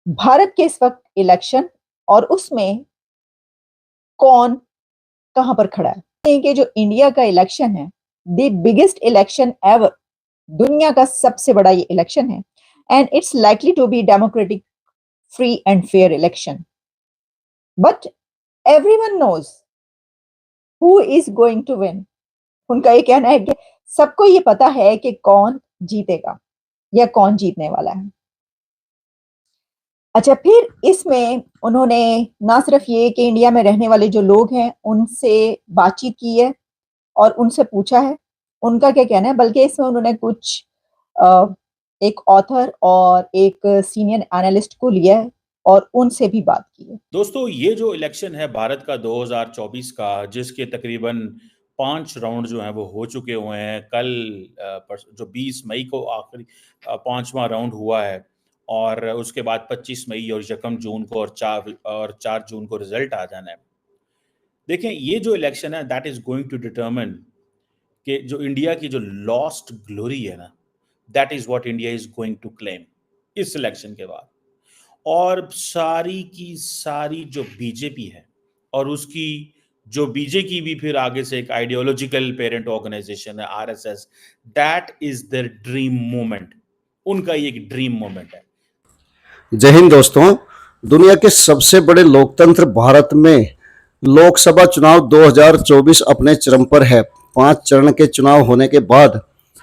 भारत के इस वक्त इलेक्शन और उसमें कौन कहां पर खड़ा है कि जो इंडिया का इलेक्शन है, द बिगेस्ट इलेक्शन एवर, दुनिया का सबसे बड़ा ये इलेक्शन है and it's likely to be democratic, free and fair election. But everyone knows who is going to win. उनका ये कहना है कि सबको ये पता है कि कौन जीतेगा या कौन जीतने वाला है। अच्छा, फिर इसमें उन्होंने ना सिर्फ ये कि इंडिया में रहने वाले जो लोग हैं उनसे बातचीत की है और उनसे पूछा है उनका क्या कहना है, बल्कि इसमें उन्होंने कुछ एक ऑथर और एक सीनियर एनालिस्ट को लिया है और उनसे भी बात की है। दोस्तों, ये जो इलेक्शन है भारत का 2024 का, जिसके तकरीबन 5 राउंड जो हैं वो हो चुके हुए हैं। कल जो 20 मई को आखिरी 5वां राउंड हुआ है और उसके बाद 25 मई और 1 जून को और 4 जून को रिजल्ट आ जाना है। देखें, ये जो इलेक्शन है that is going to determine कि जो इंडिया की जो लॉस्ट ग्लोरी है ना, that is what India is going to claim इस इलेक्शन के बाद। और सारी की सारी जो बीजेपी है और उसकी जो बीजेपी भी फिर आगे से एक आइडियोलॉजिकल पेरेंट ऑर्गेनाइजेशन है RSS, that is their dream moment. उनका ये एक ड्रीम मोमेंट है। जय हिंद दोस्तों। दुनिया के सबसे बड़े लोकतंत्र भारत में लोकसभा चुनाव 2024 अपने चरम पर है। 5 चरण के चुनाव होने के बाद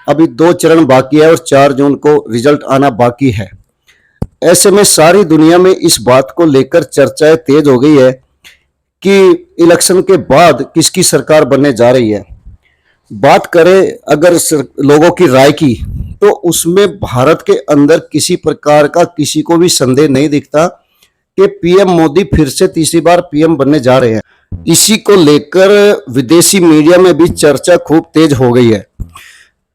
अभी 2 चरण बाकी है और 4 जून को रिजल्ट आना बाकी है। ऐसे में सारी दुनिया में इस बात को लेकर चर्चाएं तेज हो गई है कि इलेक्शन के बाद किसकी सरकार बनने जा रही है। बात करें अगर लोगों की राय की, तो उसमें भारत के अंदर किसी प्रकार का किसी को भी संदेह नहीं दिखता कि पीएम मोदी फिर से तीसरी बार पीएम बनने जा रहे हैं। इसी को लेकर विदेशी मीडिया में भी चर्चा खूब तेज हो गई है।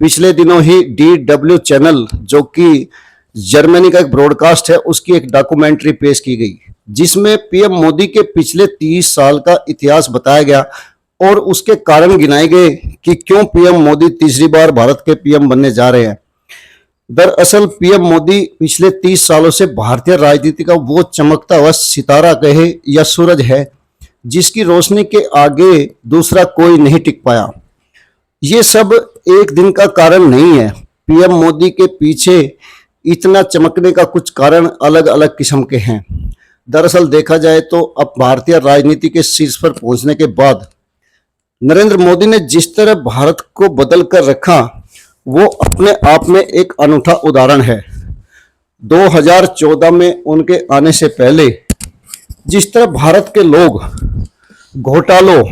पिछले दिनों ही DW चैनल, जो कि जर्मनी का एक ब्रॉडकास्ट है, उसकी एक डॉक्यूमेंट्री पेश की गई जिसमें पीएम मोदी के पिछले 30 साल का इतिहास बताया गया और उसके कारण गिनाए गए कि क्यों पीएम मोदी तीसरी बार भारत के पीएम बनने जा रहे हैं। दरअसल पीएम मोदी पिछले 30 सालों से भारतीय राजनीति का वो चमकता हुआ सितारा कहे या सूरज है जिसकी रोशनी के आगे दूसरा कोई नहीं टिक पाया। ये सब एक दिन का कारण नहीं है। पीएम मोदी के पीछे इतना चमकने का कुछ कारण अलग अलग किस्म के हैं। दरअसल देखा जाए तो अब भारतीय राजनीति के शीर्ष पर पहुंचने के बाद नरेंद्र मोदी ने जिस तरह भारत को बदल कर रखा, वो अपने आप में एक अनूठा उदाहरण है। 2014 में उनके आने से पहले जिस तरह भारत के लोग घोटालों,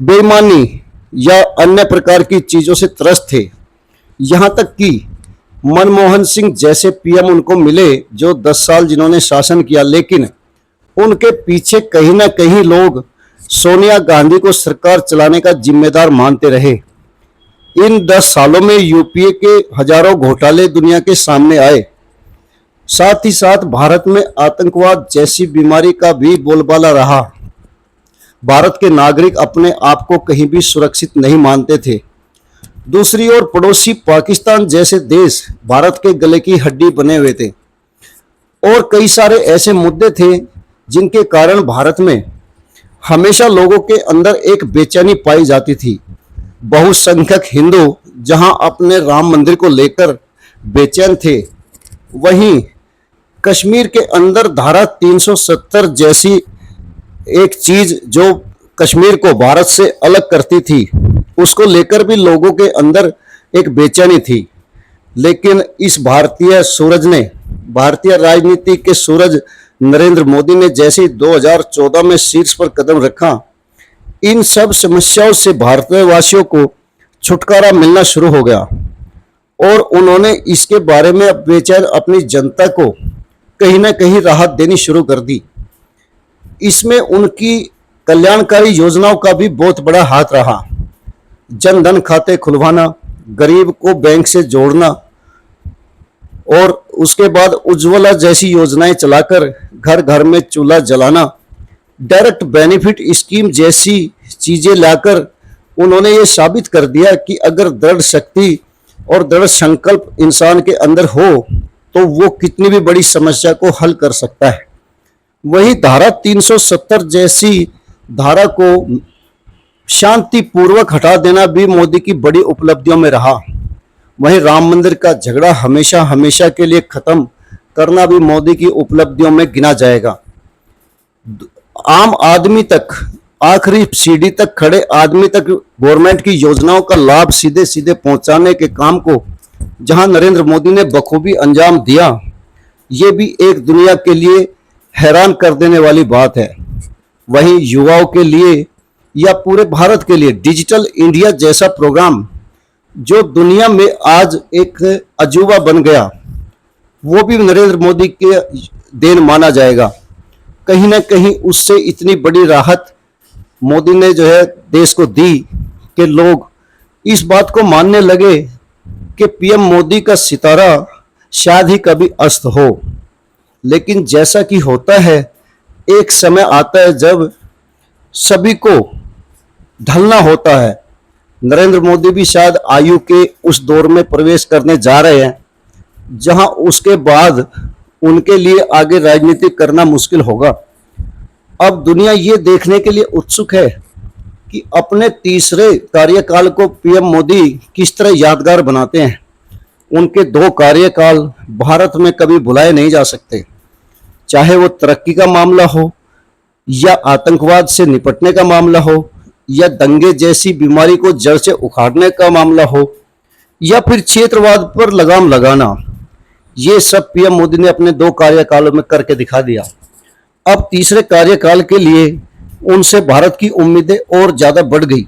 बेईमानी या अन्य प्रकार की चीजों से त्रस्त थे, यहां तक कि मनमोहन सिंह जैसे पीएम उनको मिले जो 10 साल जिन्होंने शासन किया, लेकिन उनके पीछे कहीं ना कहीं लोग सोनिया गांधी को सरकार चलाने का जिम्मेदार मानते रहे। इन 10 सालों में यूपीए के हजारों घोटाले दुनिया के सामने आए। साथ ही साथ भारत में आतंकवाद जैसी बीमारी का भी बोलबाला रहा। भारत के नागरिक अपने आप को कहीं भी सुरक्षित नहीं मानते थे। दूसरी ओर पड़ोसी पाकिस्तान जैसे देश भारत के गले की हड्डी बने हुए थे और कई सारे ऐसे मुद्दे थे जिनके कारण भारत में हमेशा लोगों के अंदर एक बेचैनी पाई जाती थी। बहुसंख्यक हिंदू जहां अपने राम मंदिर को लेकर बेचैन थे, वहीं कश्मीर के अंदर धारा 370 जैसी एक चीज जो कश्मीर को भारत से अलग करती थी, उसको लेकर भी लोगों के अंदर एक बेचैनी थी। लेकिन इस भारतीय सूरज ने, भारतीय राजनीति के सूरज नरेंद्र मोदी ने जैसे ही 2014 में शीर्ष पर कदम रखा, इन सब समस्याओं से भारतवासियों को छुटकारा मिलना शुरू हो गया और उन्होंने इसके बारे में अब बेचैन अपनी जनता को कहीं ना कहीं राहत देनी शुरू कर दी। इसमें उनकी कल्याणकारी योजनाओं का भी बहुत बड़ा हाथ रहा। जन धन खाते खुलवाना, गरीब को बैंक से जोड़ना और उसके बाद उज्ज्वला जैसी योजनाएं चलाकर घर घर में चूल्हा जलाना, डायरेक्ट बेनिफिट स्कीम जैसी चीजें लाकर उन्होंने ये साबित कर दिया कि अगर दृढ़ शक्ति और दृढ़ संकल्प इंसान के अंदर हो तो वो कितनी भी बड़ी समस्या को हल कर सकता है। वही धारा 370 जैसी धारा को शांतिपूर्वक हटा देना भी मोदी की बड़ी उपलब्धियों में रहा। वहीं राम मंदिर का झगड़ा हमेशा हमेशा के लिए खत्म करना भी मोदी की उपलब्धियों में गिना जाएगा। आम आदमी तक, आखिरी सीढ़ी तक खड़े आदमी तक गवर्नमेंट की योजनाओं का लाभ सीधे सीधे पहुंचाने के काम को जहां नरेंद्र मोदी ने बखूबी अंजाम दिया, ये भी एक दुनिया के लिए हैरान कर देने वाली बात है। वहीं युवाओं के लिए या पूरे भारत के लिए डिजिटल इंडिया जैसा प्रोग्राम जो दुनिया में आज एक अजूबा बन गया, वो भी नरेंद्र मोदी के देन माना जाएगा। कहीं ना कहीं उससे इतनी बड़ी राहत मोदी ने जो है देश को दी कि लोग इस बात को मानने लगे कि पीएम मोदी का सितारा शायद ही कभी अस्त हो। लेकिन जैसा कि होता है, एक समय आता है जब सभी को ढलना होता है। नरेंद्र मोदी भी शायद आयु के उस दौर में प्रवेश करने जा रहे हैं जहां उसके बाद उनके लिए आगे राजनीति करना मुश्किल होगा। अब दुनिया ये देखने के लिए उत्सुक है कि अपने तीसरे कार्यकाल को पीएम मोदी किस तरह यादगार बनाते हैं। उनके 2 कार्यकाल भारत में कभी भुलाए नहीं जा सकते, चाहे वो तरक्की का मामला हो या आतंकवाद से निपटने का मामला हो या दंगे जैसी बीमारी को जड़ से उखाड़ने का मामला हो या फिर क्षेत्रवाद पर लगाम लगाना। ये सब पीएम मोदी ने अपने 2 कार्यकालों में करके दिखा दिया। अब तीसरे कार्यकाल के लिए उनसे भारत की उम्मीदें और ज्यादा बढ़ गई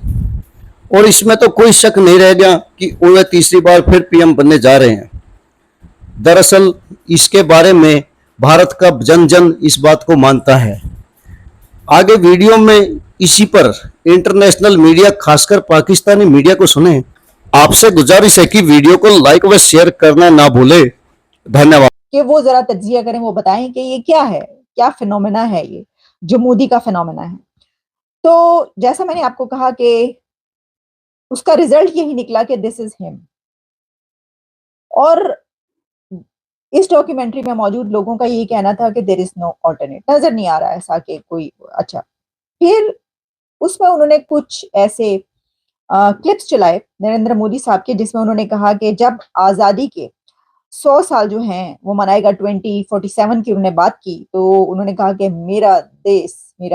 और इसमें तो कोई शक नहीं रह गया कि वे तीसरी बार फिर पीएम बनने जा रहे हैं। दरअसल इसके बारे में भारत का जन जन इस बात को मानता है। आगे वीडियो में इसी पर इंटरनेशनल मीडिया, खासकर पाकिस्तानी मीडिया को सुने। आपसे गुजारिश है कि वीडियो को लाइक व शेयर करना ना भूले। धन्यवाद। कि वो जरा तज्जिया करें, वो बताएं कि ये क्या है, क्या फिनोमेना है ये जो मोदी का फिनोमेना है। तो जैसा मैंने आपको कहा कि उसका रिजल्ट यही निकला कि दिस इज हिम। और इस डॉक्यूमेंट्री में मौजूद लोगों का यही कहना था कि देयर इज नो ऑल्टरनेट, नजर नहीं आ रहा ऐसा कि कोई अच्छा। फिर उसमें उन्होंने कुछ ऐसे क्लिप्स चलाए नरेंद्र मोदी साहब के, जिसमें उन्होंने कहा कि जब आजादी के 100 साल जो हैं वो मनाएगा 2047 की उन्होंने बात की, तो उन्होंने कहा कि मेरा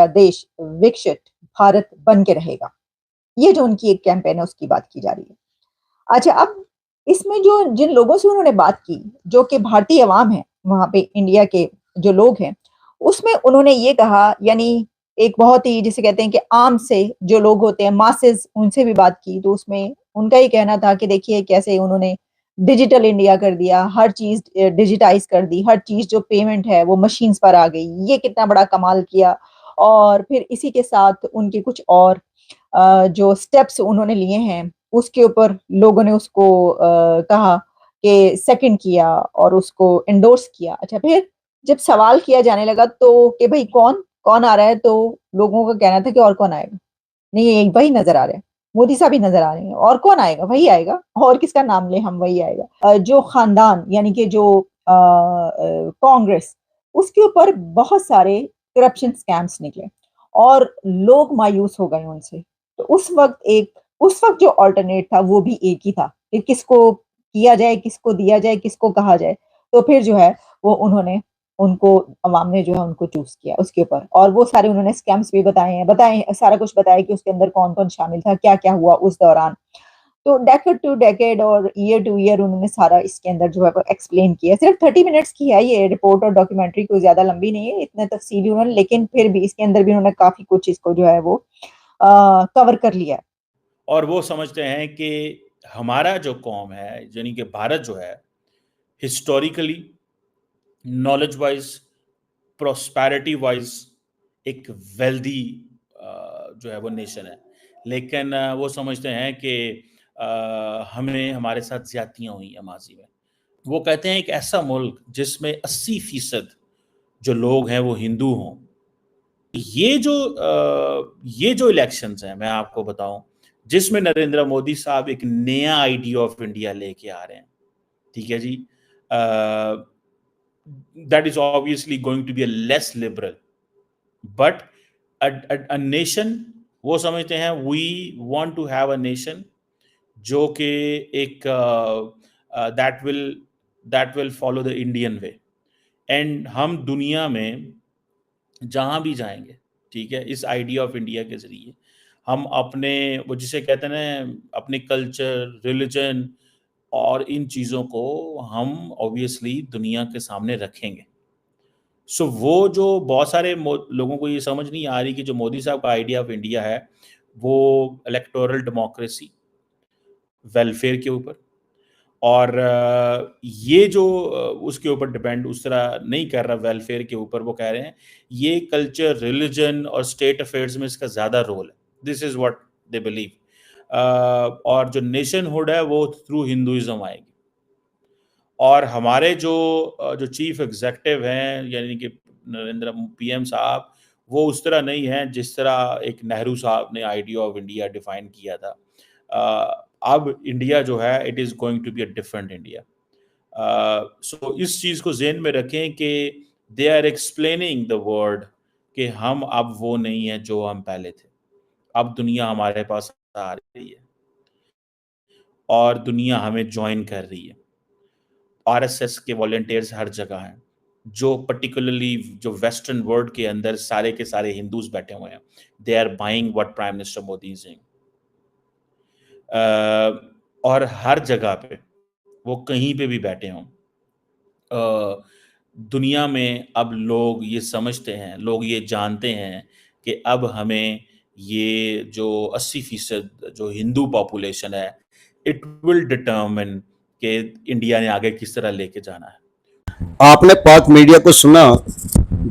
देश विकसित भारत बन के रहेगा। ये जो उनकी एक कैंपेन है उसकी बात की जा रही है। अच्छा, अब इसमें जो जिन लोगों से उन्होंने बात की, जो कि भारतीय अवाम है वहां पे, इंडिया के जो लोग हैं, उसमें उन्होंने ये कहा, यानी एक बहुत ही जिसे कहते हैं कि आम से जो लोग होते हैं, मासेस, उनसे भी बात की, तो उसमें उनका ही कहना था कि देखिए कैसे उन्होंने डिजिटल इंडिया कर दिया, हर चीज डिजिटाइज कर दी, हर चीज जो पेमेंट है वो मशीन्स पर आ गई, ये कितना बड़ा कमाल किया। और फिर इसी के साथ उनके कुछ और जो स्टेप्स उन्होंने लिए हैं उसके ऊपर लोगों ने उसको कहा कि सेकंड किया और उसको एंडोर्स किया। अच्छा, फिर जब सवाल किया जाने लगा तो कि भाई कौन कौन आ रहा है, तो लोगों का कहना था कि और कौन आएगा, नहीं ये वही नजर आ रहे हैं, मोदी साहब ही नजर आ रहे हैं, और कौन आएगा, वही आएगा, और किसका नाम ले हम, वही आएगा। जो खानदान यानी कि जो कांग्रेस, उसके ऊपर बहुत सारे करप्शन स्कैम्स निकले और लोग मायूस हो गए उनसे। तो उस वक्त जो अल्टरनेट था वो भी एक ही था कि किसको किया जाए, किसको दिया जाए, किसको कहा जाए। तो फिर जो है वो उनको अवाम ने जो है उनको चूज किया उसके ऊपर, और वो सारे उन्होंने स्कैम्स भी बताए, सारा कुछ बताया कि उसके अंदर कौन कौन शामिल था, क्या क्या हुआ उस दौरान। तो डेकेड टू डेकेड और ईयर टू ईयर उन्होंने सारा इसके अंदर जो है वो एक्सप्लेन किया। सिर्फ 30 मिनट्स की है ये रिपोर्ट, और डॉक्यूमेंट्री कोई ज्यादा लंबी नहीं है, इतने तफसीली उन्होंने, लेकिन फिर भी इसके अंदर भी उन्होंने काफी कुछ इसको जो है वो कवर कर लिया है। और वो समझते हैं कि हमारा जो कौम है, यानी कि भारत जो है, historically, knowledge wise, prosperity wise एक वेल्दी जो है वो नेशन है। लेकिन वो समझते हैं कि हमें हमारे साथ ज्यादतियाँ हुई हैं माजी में। वो कहते हैं एक ऐसा मुल्क जिसमें 80% जो लोग हैं वो हिंदू हों। ये जो इलेक्शंस हैं, मैं आपको बताऊं, जिसमें नरेंद्र मोदी साहब एक नया आइडिया ऑफ इंडिया लेके आ रहे हैं, ठीक है जी। that is obviously going to be a less liberal. But a nation, वो समझते हैं we want to have a nation जो कि एक that will follow the Indian way. And हम दुनिया में जहाँ भी जाएंगे, ठीक है, इस आइडिया ऑफ इंडिया के ज़रिए हम अपने वो जिसे कहते हैं ना अपने कल्चर, रिलीजन और इन चीज़ों को हम ऑब्वियसली दुनिया के सामने रखेंगे। सो वो जो बहुत सारे लोगों को ये समझ नहीं आ रही कि जो मोदी साहब का आइडिया ऑफ इंडिया है वो इलेक्टोरल डेमोक्रेसी, वेलफेयर के ऊपर, और ये जो उसके ऊपर डिपेंड उस तरह नहीं कर रहा वेलफेयर के ऊपर, वो कह रहे हैं ये कल्चर, रिलीजन और स्टेट अफेयर्स में इसका ज़्यादा रोल है। This is what they believe. और जो नेशनहुड है वो थ्रू हिंदुइज्म आएगी। और हमारे जो चीफ एग्जेक्टिव हैं यानी कि नरेंद्र पीएम साहब, वो उस तरह नहीं है जिस तरह एक नेहरू साहब ने आइडिया ऑफ इंडिया डिफाइन किया था। अब इंडिया जो है it is going to be a different India. So इस चीज़ को ज़हन में रखें कि they are explaining the word कि हम अब वो नहीं है जो हम पहले थे। अब दुनिया हमारे पास आ रही है और दुनिया हमें ज्वाइन कर रही है। आरएसएस के वॉलंटियर्स हर जगह हैं, जो पर्टिकुलरली जो वेस्टर्न वर्ल्ड के अंदर सारे के सारे हिंदूज बैठे हुए हैं। They are buying what prime minister Modi is doing. और हर जगह पे वो कहीं पे भी बैठे हों, दुनिया में अब लोग ये समझते हैं, लोग ये जानते हैं कि अब हमें ये जो 80% जो हिंदू पॉपुलेशन है, इट विल डिटर्मिन कि इंडिया ने आगे किस तरह लेके जाना है। आपने पाक मीडिया को सुना,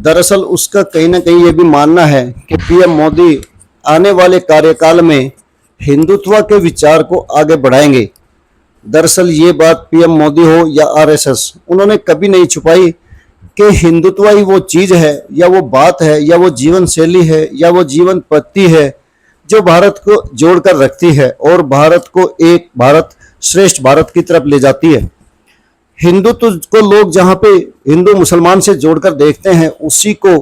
दरअसल उसका कहीं ना कहीं ये भी मानना है कि पीएम मोदी आने वाले कार्यकाल में हिंदुत्व के विचार को आगे बढ़ाएंगे। दरअसल ये बात पीएम मोदी हो या आरएसएस, उन्होंने कभी नहीं छुपाई कि हिंदुत्व ही वो चीज है या वो बात है या वो जीवन शैली है या वो जीवन पद्धति है जो भारत को जोड़कर रखती है और भारत को एक भारत श्रेष्ठ भारत की तरफ ले जाती है। हिंदुत्व को लोग जहाँ पे हिंदू मुसलमान से जोड़कर देखते हैं, उसी को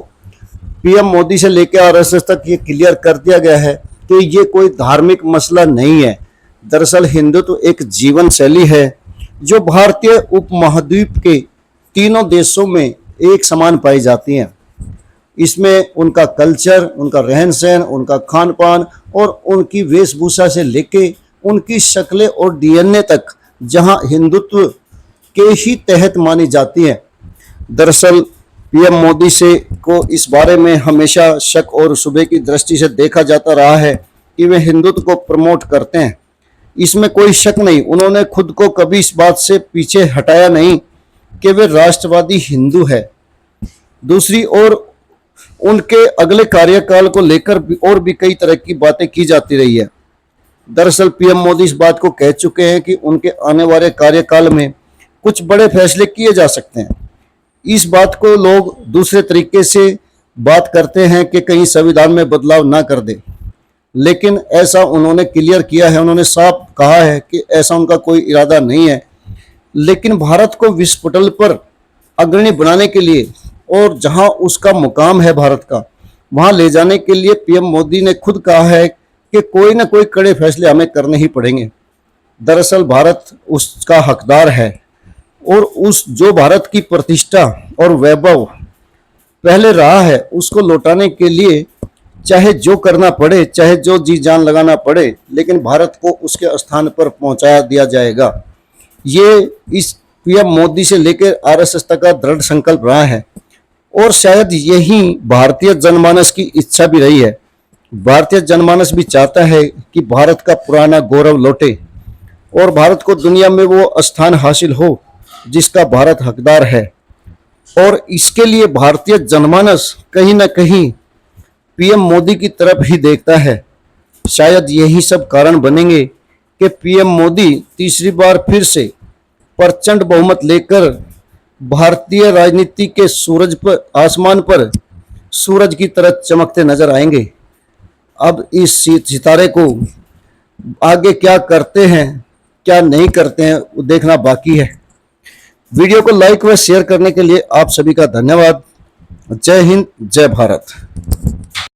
पीएम मोदी से लेकर आरएसएस तक ये क्लियर कर दिया गया है कि ये कोई धार्मिक मसला नहीं है। दरअसल हिंदुत्व एक जीवन शैली है जो भारतीय उपमहाद्वीप के तीनों देशों में एक समान पाई जाती हैं। इसमें उनका कल्चर, उनका रहन सहन, उनका खान पान और उनकी वेशभूषा से लेके उनकी शक्लें और डीएनए तक जहां हिंदुत्व के ही तहत मानी जाती हैं। दरअसल पीएम मोदी से को इस बारे में हमेशा शक और शुबे की दृष्टि से देखा जाता रहा है कि वे हिंदुत्व को प्रमोट करते हैं। इसमें कोई शक नहीं, उन्होंने खुद को कभी इस बात से पीछे हटाया नहीं कि वे राष्ट्रवादी हिंदू है। दूसरी ओर उनके अगले कार्यकाल को लेकर और भी कई तरह की बातें की जाती रही है। दरअसल पीएम मोदी इस बात को कह चुके हैं कि उनके आने वाले कार्यकाल में कुछ बड़े फैसले किए जा सकते हैं। इस बात को लोग दूसरे तरीके से बात करते हैं कि कहीं संविधान में बदलाव ना कर दे, लेकिन ऐसा उन्होंने क्लियर किया है, उन्होंने साफ कहा है कि ऐसा उनका कोई इरादा नहीं है। लेकिन भारत को विश्व पटल पर अग्रणी बनाने के लिए और जहां उसका मुकाम है भारत का, वहां ले जाने के लिए पीएम मोदी ने खुद कहा है कि कोई ना कोई कड़े फैसले हमें करने ही पड़ेंगे। दरअसल भारत उसका हकदार है और उस जो भारत की प्रतिष्ठा और वैभव पहले रहा है उसको लौटाने के लिए चाहे जो करना पड़े, चाहे जो जी जान लगाना पड़े, लेकिन भारत को उसके स्थान पर पहुंचाया दिया जाएगा। ये इस पीएम मोदी से लेकर आरएसएस तक का दृढ़ संकल्प रहा है और शायद यही भारतीय जनमानस की इच्छा भी रही है। भारतीय जनमानस भी चाहता है कि भारत का पुराना गौरव लौटे और भारत को दुनिया में वो स्थान हासिल हो जिसका भारत हकदार है। और इसके लिए भारतीय जनमानस कहीं ना कहीं पीएम मोदी की तरफ ही देखता है। शायद यही सब कारण बनेंगे कि पीएम मोदी तीसरी बार फिर से प्रचंड बहुमत लेकर भारतीय राजनीति के सूरज पर, आसमान पर सूरज की तरह चमकते नजर आएंगे। अब इस सितारे को आगे क्या करते हैं क्या नहीं करते हैं वो देखना बाकी है। वीडियो को लाइक व शेयर करने के लिए आप सभी का धन्यवाद। जय हिंद, जय भारत।